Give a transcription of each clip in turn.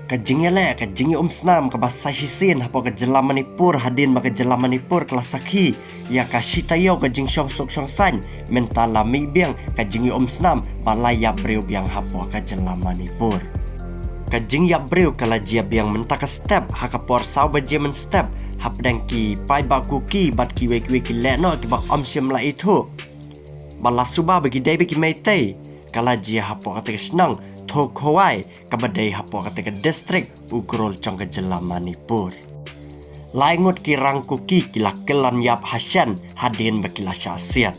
Kajingele kajingi snam ka basasisin hapo ka jelam Manipur hadin maka jelam Manipur kelas sakhi ya ka shitayo kajing syong sok syong san mental lami biang kajingi snam balaya breu biang hapo ka jelam Manipur. Kajing ya breu kala jia biang menta ka step hakapor saw ba jia men step hap dang ki pai ba kuki bat ki we ki le no ki bak syam la itu. Bala suba bagi dai bagi meite kala jia hapo ka senang Thok Hawai kabadai hapo katika distrik Ugrol trong ke jelam Manipur. Laingut kirang kuki kilakelan yap hasyan hadin bakila syasiat.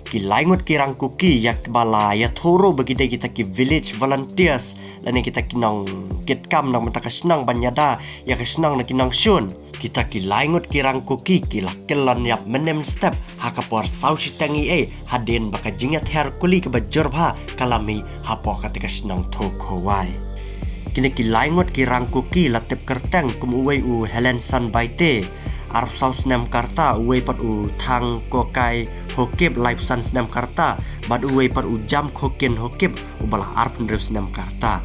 Kilaingut kirang kuki yak bala ya thoro bagi dai kita ki village volunteers lani kita kinong kitkam nang mentaka senang banyada ya ke senang na kinong syun. Kita kilaingut kirang kuki kilakelan yap menem step hakapor saw sitangi hadin baka jingat herkuli ke bajurba kalami hapo katika senang Thok Hawai. Kini kilaingut kirang kuki latip kerteng kumuway u Helen San Baite arf saw senam karta uway pat u thang kokai hokip life san senam karta bad uway pat u jam hokin hokip u bala arf ndrev senam karta.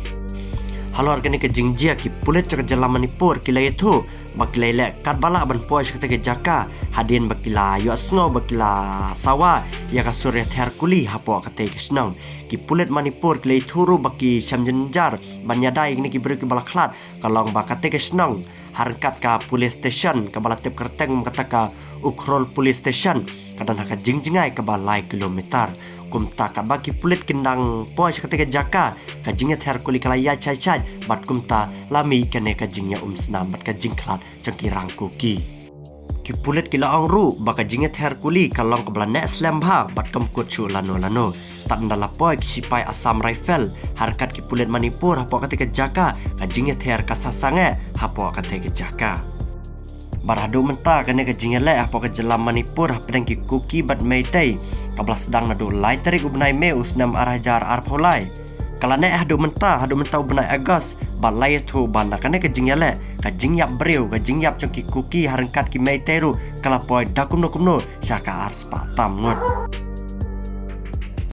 Halo argani ke jingjia ki pulit ke jelam Manipur kilai itu bakilai le kat bala ban poi ke jaka hadin bakila yo sngo bakila sawa ya ka surya herkuli hapo kate ke senang ki pulit Manipur kilai thuru baki samjenjar banyadai ini ki beri ki bala klat kalong bakate ke senang harkat ka police station ka bala tip kerteng kata ka Ugrol police station kadang ka jingjingai ka balai kilometer kumta ka baki pulit kindang poi ke jaka kajingnya herkuli kala ya chai bat kumta lami kene kajingnya snam bat kajing klat cengkirang kuki ki pulit kila angru baka jinget herkuli kalong kebla nek slam bha bat kemkut chu lano tak ndala poi ki sipai Assam Rifle harkat ki pulit Manipur hapo katika jaka kajingnya her kasasange hapo katika jaka barado menta kene kajingnya le hapo ke jelam Manipur hapdang ki kuki bat meitei kabla sedang nado lai tarik ubnai me usnam arhajar arpolai kala nek hadu menta ubnai Agos balai tu banda kene kajingnya le kajing yap breu kajing yap cengki kuki harangkat ki meiteru kala poi dakumno syaka ars patam ngot